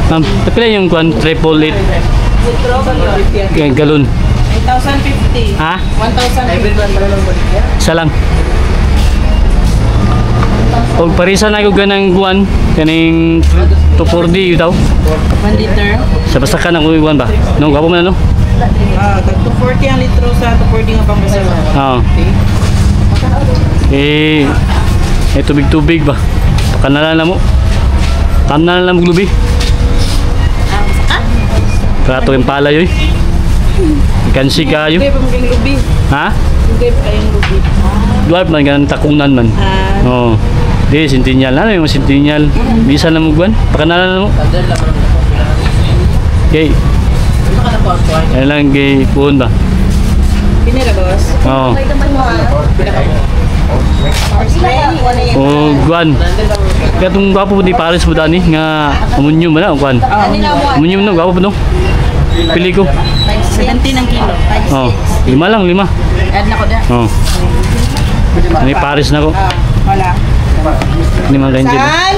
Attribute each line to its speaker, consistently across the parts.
Speaker 1: Ma'am, tapos yung kuan triple late galon.
Speaker 2: 1,050.
Speaker 1: Ha?
Speaker 2: 1,050.
Speaker 1: Isa lang. O parisa na ko ganang kuan kaning 240 daw.
Speaker 2: 1 liter.
Speaker 1: Sa basta ka nang kuan ba? No, gapo man no.
Speaker 2: Tag 240 ang litro sa 240 nga pang basa.
Speaker 1: Oo. Tubig-tubig ba? Pakanalan na mo. Tanan na mo glubi. Prato yung pala yoy. Kansi kayo.
Speaker 2: Hindi pa maging lubi.
Speaker 1: Ha?
Speaker 2: Hindi pa kayong lubi.
Speaker 1: Dwarf man ganang takunan man. Oo. Di sintinyal na yung sintinyal. Bisa na mo guan. Pakanalan na mo. Okay. Ano lang kay puon ba?
Speaker 2: Pinira boss.
Speaker 1: Oo. O guan. Kaya itong gwapo po di Paris po dani nga amunyum ba na o guan? Amunyum na gwapo po no? Pili ko.
Speaker 2: 70 ng kilo.
Speaker 1: Oh, 5 lang, 5.
Speaker 2: Add na ko da.
Speaker 1: Oh. Ano Paris na ko.
Speaker 2: Wala.
Speaker 1: Ini mga ganyan.
Speaker 2: San?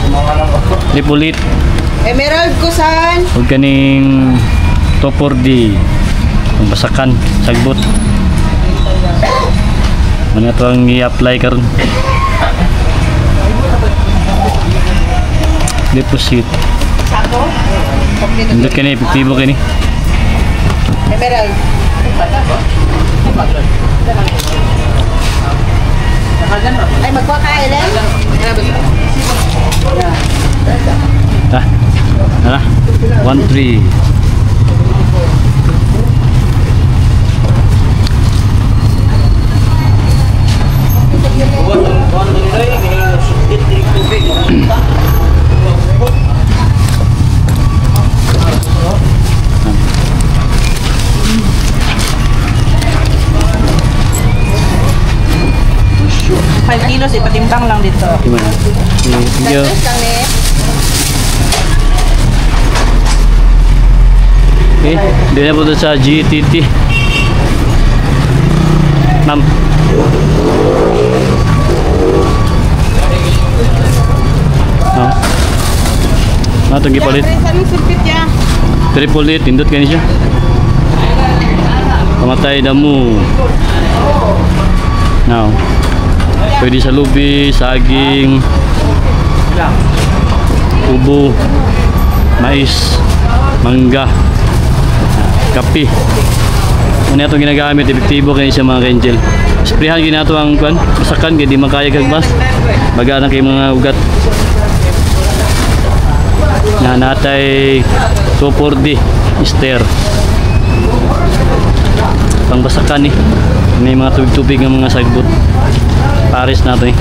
Speaker 1: Lipulit.
Speaker 2: Emerald ko san?
Speaker 1: Huwag kaning topor di basakan, sagbot. Ano ito ang i-apply karon? Deposit.
Speaker 2: Sako?
Speaker 1: Hindi ka na epektibo ka ni.
Speaker 2: Emerald. Ay, magkuha ka, Ellen?
Speaker 1: Ano? 1-3.
Speaker 2: Kilos, ipatimbang lang dito.
Speaker 1: Gimana? Thank you. Okay, hindi na po doon sa GTT. Ma'am. Ano itong gipalit? Triple 8, tindot ka niya. Pamatay damo. Now. Pwede sa lubi, saging, ubo, mais, mangga, kape. Ano itong ginagamit, epektibo kayo sa mga Angel. Sprayhan ginato ang kwan, masakan, kaya di makaya kagbas. Baga na kayo mga ugat. Na natay 240 ster. Pangbasakan eh. May mga tubig-tubig ng mga sagbot. Paris na ito eh.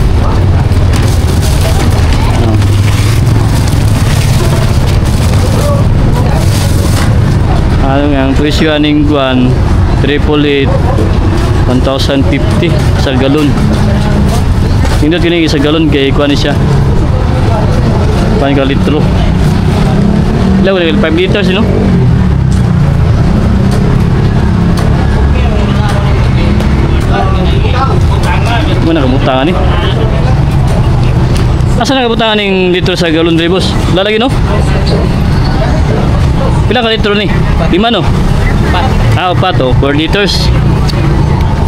Speaker 1: Ang presyo aning guan 888 1,050 sa galon. Hindi kini sa galon kay kuan siya. Kuan ka litro. Lawa 5 liters no? Mana kebutangan nih? Asa na kebutangan yung litro sa galon dre boss? Lalagi no? Pila ka litro ni? 5 no? 4. 4 to, 4 liters.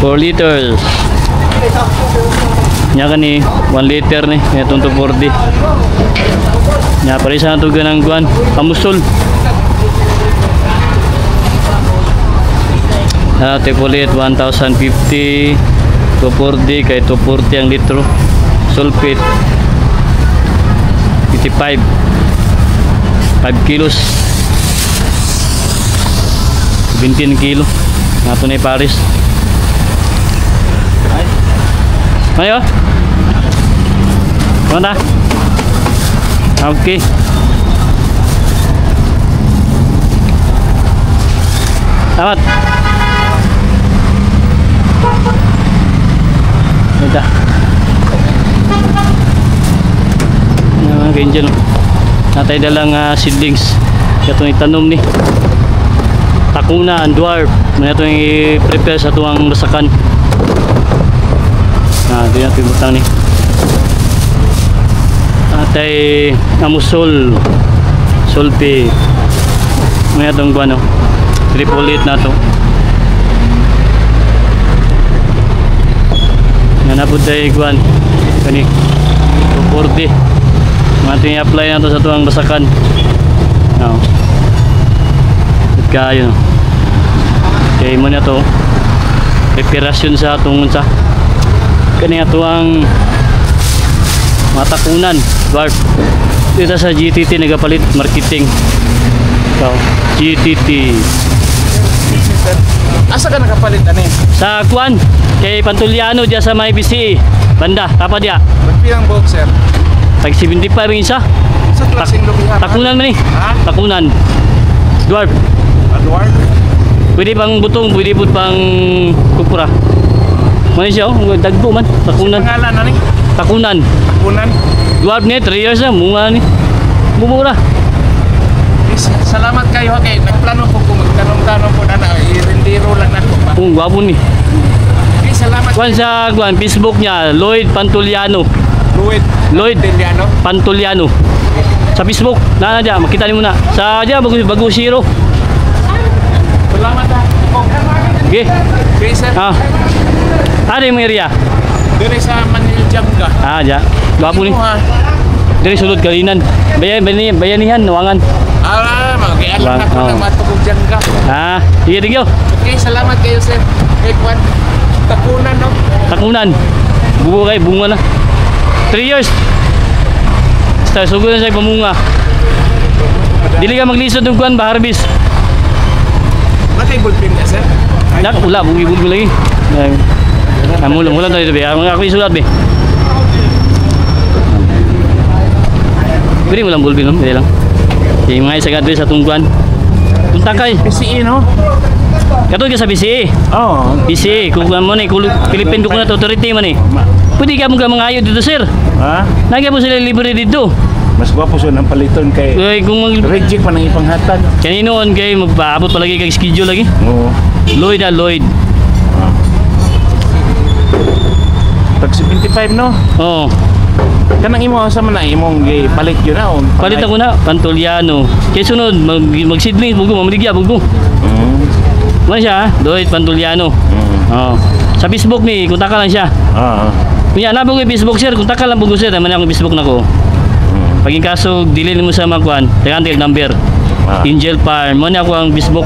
Speaker 1: 4 liters. Nya kan ni 1 liter nih, itong 240. Nya parisa na to ganang kuan, pamusol. Tepolit 1,050. 240 kay 240 ang litro. Sulfate 55 5 kilos 17 kilo nato na Paris. Ayo mana? Okay. Selamat. Dah. Nah, Angel. Natay dalang seedlings. Katong itanom ni. Takunan, dwarf. Muna itong i-prepare sa tuwang basakan. Doon natin butang ni. Natay amusol. Sulpi. Muna itong ano. Tripolite na to. Nanapod tayo iguan. Kani. 240. Mga ito i-apply na to sa tuwang basakan. Kayo no. Okay mo na to preparasyon sa atong sa kani ato ang matakunan dwarf dito sa GTT nagapalit marketing so GTT
Speaker 3: Asa ka nakapalit ani?
Speaker 1: sa kuan kay Pantuliano diya sa may BCE banda tapa dia
Speaker 3: Magpiyang boxer.
Speaker 1: tag 75 ring isa
Speaker 3: Sa klaseng lubihan.
Speaker 1: takunan man ni
Speaker 3: Ha?
Speaker 1: takunan dwarf
Speaker 3: Edward.
Speaker 1: pwede pang butong pwede po pang kupura man siya dagbo man takunan
Speaker 3: Pangalan ani?
Speaker 1: takunan
Speaker 3: Takunan.
Speaker 1: dwarf ni 3 years na munga ni bumura
Speaker 3: Salamat kayo kay nagplano ko kung magtanong-tanong po na i-rendiro lang ako pa.
Speaker 1: kung gwapo ni
Speaker 3: Okay, salamat.
Speaker 1: kuan sa kuan Facebook niya Lloyd Pantuliano Lloyd
Speaker 3: Deliano.
Speaker 1: Pantuliano sa Facebook na dyan makita niyo muna sa dyan bago zero
Speaker 3: Salamat ha.
Speaker 1: okay
Speaker 3: Okay sir.
Speaker 1: ano yung area
Speaker 3: Dire sa Manila Jamga.
Speaker 1: dyan gwapo ni
Speaker 3: Ha.
Speaker 1: dari sulod kalinan bayanihan nawangan
Speaker 3: Mag-alam na ko
Speaker 1: Oh.
Speaker 3: ng matugog Jamga.
Speaker 1: sige tingyo
Speaker 3: Okay, salamat kayo sir. Kay Kwan. Takunan no.
Speaker 1: takunan bubo kay bunga na 3 years basta sugod na siya pamunga dili ka maglisod ng kuan ba harvest
Speaker 3: Nakay-bulpin na sir.
Speaker 1: wala bugi-bugi lagi mulang tayo ito be ako isulat be pwede mo lang bulbin pwede lang yung mga isa gadri sa tungkuan punta kay
Speaker 3: PCE no?
Speaker 1: katulad ka sa BCE
Speaker 3: Oo.
Speaker 1: BCE kung mo na Philippine Coconut Authority man pwede ka mga mangayo dito sir
Speaker 3: Ha?
Speaker 1: nagya po sila libre dito
Speaker 3: Mas gwapo siya ng paliton kay
Speaker 1: kung
Speaker 3: reject pa ng ipanghatag.
Speaker 1: kaninoon kay magpaabot palagi kag schedule lagi
Speaker 3: Oo.
Speaker 1: Lloyd Lloyd
Speaker 3: Tag 75 no?
Speaker 1: oo
Speaker 3: Kanang imo sa man na imong palit yun na o.
Speaker 1: palit ako na Pantuliano kay sunod mag-seedling bugo mamaligya bugo ano siya Lloyd Pantuliano oo sa Facebook ni kontak ka lang siya
Speaker 3: Oo.
Speaker 1: kunya na bugo Facebook sir kontak ka lang bugo sir naman akong Facebook nako paging kaso dili mo sa magkuan tagantil number Angel Farm mo na ako ang Facebook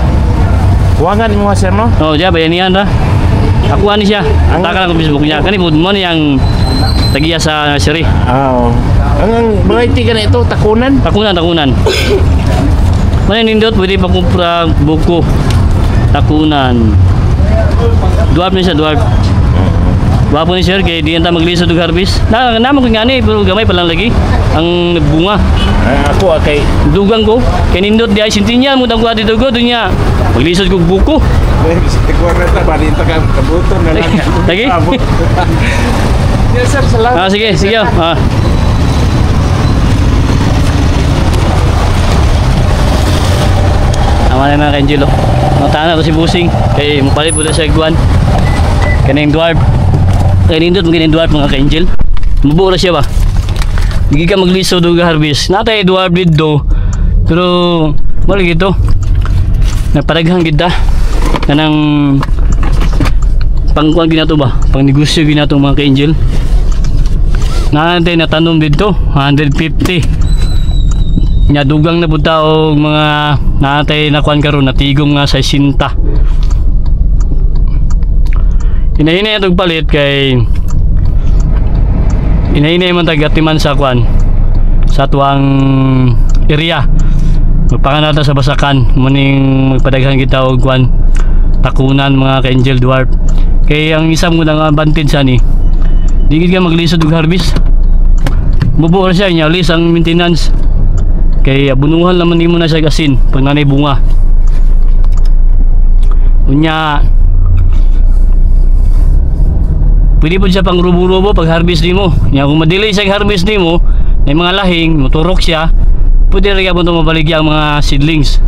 Speaker 3: Kuwangan mo nga sir no?
Speaker 1: oh diya bayanihan ra ako ani siya kontak ka lang ang Facebook niya kani mo ni ang tagiya sa nursery
Speaker 3: Oo. Ang variety ka na ito, takunan.
Speaker 1: takunan mana nindot pwede pa kumpra buko takunan dwarf ni siya dwarf gwapo ni sir kay di enta maglisod og harvest naman ko ngani pero gamay pa lang lagi ang bunga
Speaker 3: Ako kay
Speaker 1: dugang ko kay nindot di ay sintinya mo dagwa dito go dunya maglisod kog buko
Speaker 3: Siguro na ba dito ka kabuton na lang.
Speaker 1: Lagi?
Speaker 3: Yes sir, salamat.
Speaker 1: sige Tama na mga ka-Angelo. Matana to si Busing. Kay mapalit po na siya iguan. Kaning dwarf. Kay nindot magaling dwarf mga ka-Angel. Mabuo na siya ba? Hindi ka magliso do harvest. Natay dwarf dito. Pero wala gito. Nagpadaghang kita. Kanang pangkuan ginato ba? Pang negosyo ginato mga ka-Angel. Natay natanom dito 150. Nya dugang na buta og mga natay na kuan karon natigom nga sa sinta. Inahinay atong palit kay inahinay man tagatiman sa kuan sa tuang area. Magpanganata sa basakan muning magpadaghan kita og kuan takunan mga ka-Angel dwarf. Kay ang isang unang advantage sa ni di gid ka maglisod og harvest. Bubuo siya nya lis ang maintenance. Kay bunuhan naman mo na siya asin pag nanay bunga. Unya pwede po siya pang rubo-rubo pag harvest nimo. Nya kung madelay siya harvest nimo, may mga lahing, moturok siya, pwede rin gyapon to mabaligya ang mga seedlings.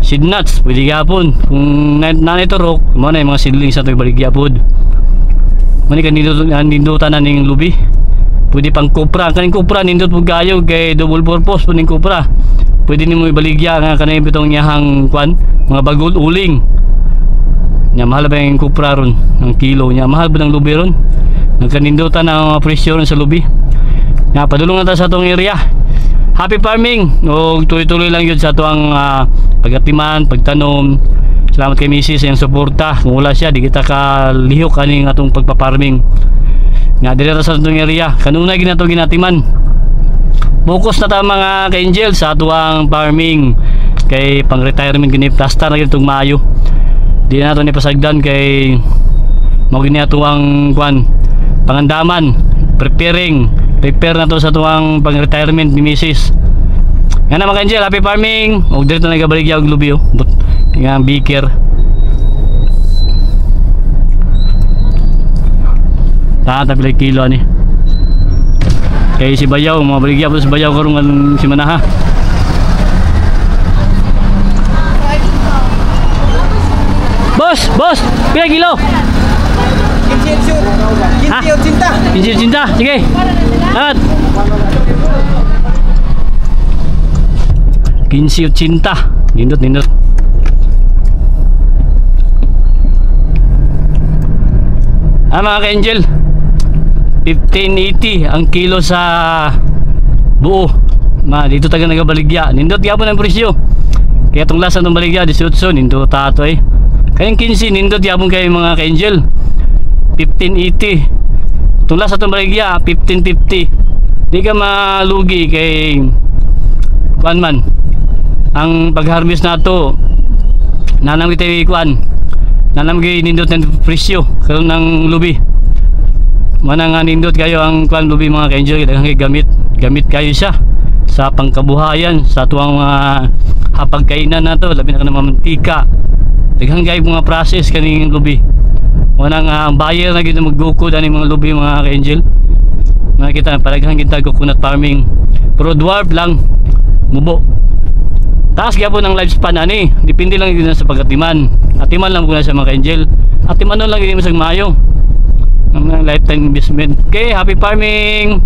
Speaker 1: Seed nuts, pwede gyapon. Kung nanay turok, mo na yung mga seedlings sa to ibaligya pod. Mani kan nindutan na ning lubi. Pwede pang kopra, kaning kopra nindot pud gayo kay double purpose pud ning kopra. Pwede nimo ibaligya nga kanay bitong nyahang kwan, mga bagol uling. Nya mahal ba yung kopra ron, ng kilo nya, mahal ba ng lubi ron? Nagkanindutan na mga presyo ron sa lubi. Nga padulong na ta sa atong area. Happy farming, o tuloy-tuloy lang yun sa tuwang pagatiman, pagtanom. Salamat kay Mrs. sa iyang suporta. Kung wala siya, di kita kalihok kaning atong pagpaparming. Nga dito sa atong area, kanunay ginatong ginatiman. Focus na ta mga ka-angel sa tuwang farming. Kay pang-retirement giniptasta na itong Mayo. Di na ito nipasagdan kay magiging tuwang kwan, pangandaman, prepare na to sa tuwang pang-retirement ni Mrs. Nga na mga angel, happy farming. O dito na nagabaligya og lubi but nga beaker. Tapi kilo ni. Kay si Bayaw, mga baligya po si Bayaw karong si Manaha. Boss, pila kilo? 15 cinta. Sige. At 15 cinta. Nindot. Mga ka-angel, 1580 ang kilo sa buo. Dito taga nagabaligya. Nindot gyapon ang presyo. Kaya itong lasa ng baligya 18 nindot tato eh. Kayang 15 nindot gyapon kay mga ka-angel. 1580 tula sa itong baligya 1550. Di ka malugi kay kuan man ang pag-harvest na to. Nanam kita kuan, nanam kay nindot ng presyo karon ng lubi. Manang nindot kayo ang kuan lubi mga ka-angel, gamit kayo siya sa pangkabuhayan, sa tuwang mga hapagkainan na to, labi na ka ng mantika. Daghang gay mga process kaning lubi. Wanang buyer na gito maggukod ani mga lubi mga ka-angel. Nakita palaghan kita coconut farming. Pero dwarf lang mubo. Taas gyapon ang lifespan ani. Depende lang din sa pagatiman. Atiman lang kuna sa mga ka-angel. Atiman lang gid mo sa Mayo. Ang lifetime investment. Okay, happy farming.